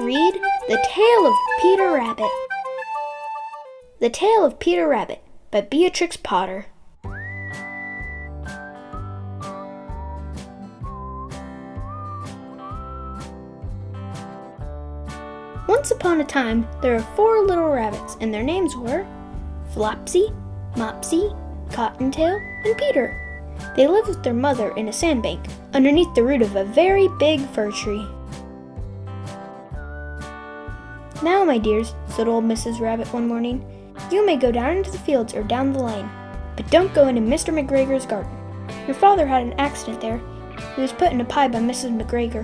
read The Tale of Peter Rabbit. The Tale of Peter Rabbit by Beatrix Potter. Once upon a time, there were 4 little rabbits, and their names were Flopsy, Mopsy, Cottontail, and Peter. They lived with their mother in a sandbank, underneath the root of a very big fir tree. "Now, my dears," said old Mrs. Rabbit one morning, "you may go down into the fields or down the lane, but don't go into Mr. McGregor's garden. Your father had an accident there. He was put in a pie by Mrs. McGregor.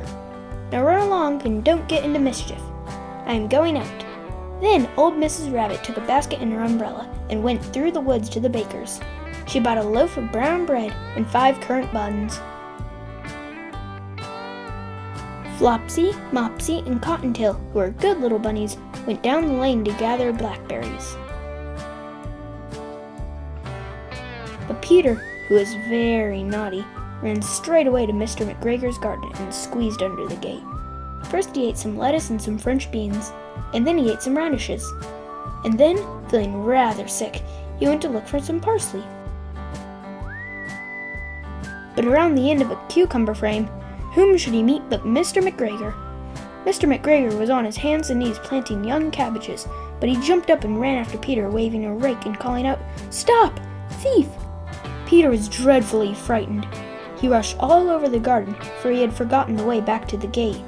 Now run along and don't get into mischief. I am going out." Then old Mrs. Rabbit took a basket and her umbrella and went through the woods to the baker's. She bought a loaf of brown bread and 5 currant buns. Flopsy, Mopsy, and Cottontail, who were good little bunnies, went down the lane to gather blackberries. But Peter, who was very naughty, ran straight away to Mr. McGregor's garden and squeezed under the gate. First he ate some lettuce and some French beans, and then he ate some radishes. And then, feeling rather sick, he went to look for some parsley. But around the end of a cucumber frame, whom should he meet but Mr. McGregor? Mr. McGregor was on his hands and knees planting young cabbages, but he jumped up and ran after Peter, waving a rake and calling out, "Stop! Thief!" Peter was dreadfully frightened. He rushed all over the garden, for he had forgotten the way back to the gate.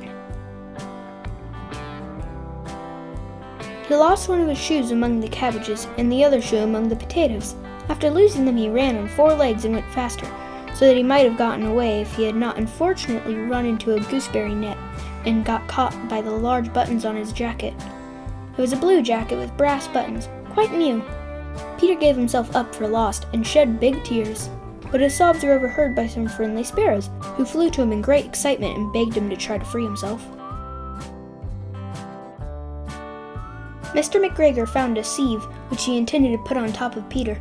He lost one of his shoes among the cabbages and the other shoe among the potatoes. After losing them, he ran on 4 legs and went faster, so that he might have gotten away if he had not unfortunately run into a gooseberry net and got caught by the large buttons on his jacket. It was a blue jacket with brass buttons, quite new. Peter gave himself up for lost and shed big tears, but his sobs were overheard by some friendly sparrows, who flew to him in great excitement and begged him to try to free himself. Mr. McGregor found a sieve which he intended to put on top of Peter,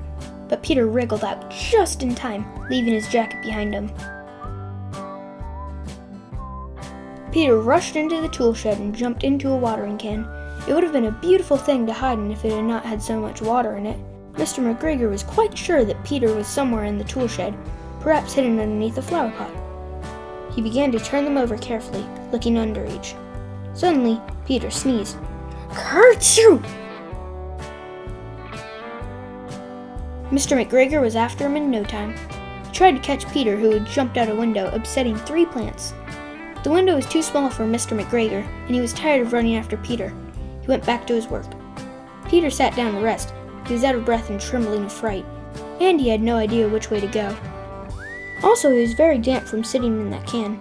but Peter wriggled out just in time, leaving his jacket behind him. Peter rushed into the tool shed and jumped into a watering can. It would have been a beautiful thing to hide in if it had not had so much water in it. Mr. McGregor was quite sure that Peter was somewhere in the tool shed, perhaps hidden underneath a flower pot. He began to turn them over carefully, looking under each. Suddenly, Peter sneezed. "Kerchoo!" Mr. McGregor was after him in no time. He tried to catch Peter, who had jumped out a window, upsetting 3 plants. The window was too small for Mr. McGregor, and he was tired of running after Peter. He went back to his work. Peter sat down to rest. He was out of breath and trembling with fright, and he had no idea which way to go. Also, he was very damp from sitting in that can.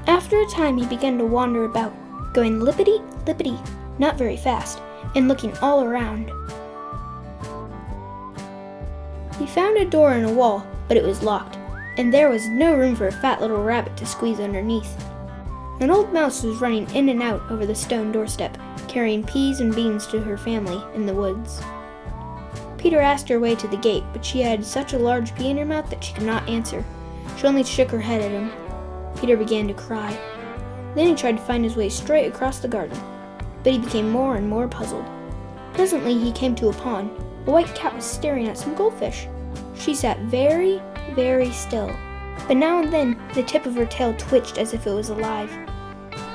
After a time, he began to wander about, going lippity, lippity, not very fast, and looking all around. He found a door in a wall, but it was locked, and there was no room for a fat little rabbit to squeeze underneath. An old mouse was running in and out over the stone doorstep, carrying peas and beans to her family in the woods. Peter asked her way to the gate, but she had such a large pea in her mouth that she could not answer. She only shook her head at him. Peter began to cry. Then he tried to find his way straight across the garden, but he became more and more puzzled. Presently he came to a pond. A white cat was staring at some goldfish. She sat very, very still, but now and then the tip of her tail twitched as if it was alive.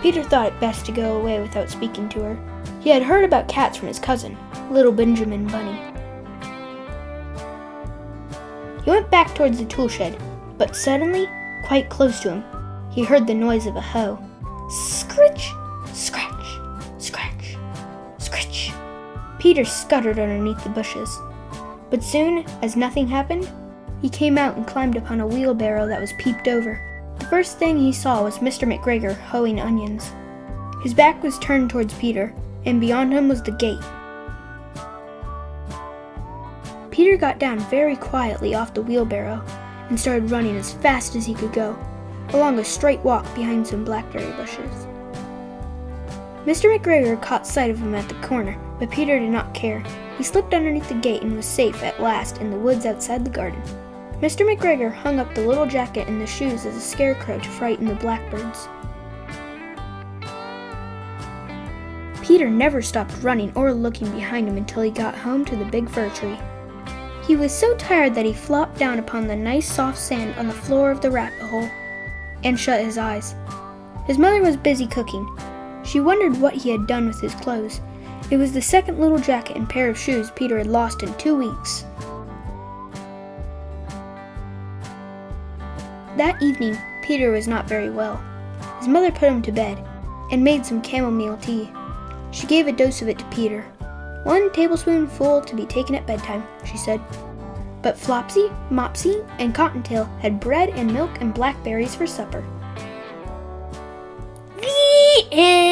Peter thought it best to go away without speaking to her. He had heard about cats from his cousin, little Benjamin Bunny. He went back towards the tool shed, but suddenly, quite close to him, he heard the noise of a hoe. Scritch! Scratch! Scratch! Scritch! Peter scuttered underneath the bushes. But soon, as nothing happened, he came out and climbed upon a wheelbarrow that was peeped over. The first thing he saw was Mr. McGregor hoeing onions. His back was turned towards Peter, and beyond him was the gate. Peter got down very quietly off the wheelbarrow and started running as fast as he could go, along a straight walk behind some blackberry bushes. Mr. McGregor caught sight of him at the corner, but Peter did not care. He slipped underneath the gate and was safe at last in the woods outside the garden. Mr. McGregor hung up the little jacket and the shoes as a scarecrow to frighten the blackbirds. Peter never stopped running or looking behind him until he got home to the big fir tree. He was so tired that he flopped down upon the nice soft sand on the floor of the rabbit hole and shut his eyes. His mother was busy cooking. She wondered what he had done with his clothes. It was the second little jacket and pair of shoes Peter had lost in 2 weeks. That evening, Peter was not very well. His mother put him to bed and made some chamomile tea. She gave a dose of it to Peter. 1 tablespoonful to be taken at bedtime, she said. But Flopsy, Mopsy, and Cottontail had bread and milk and blackberries for supper. The end.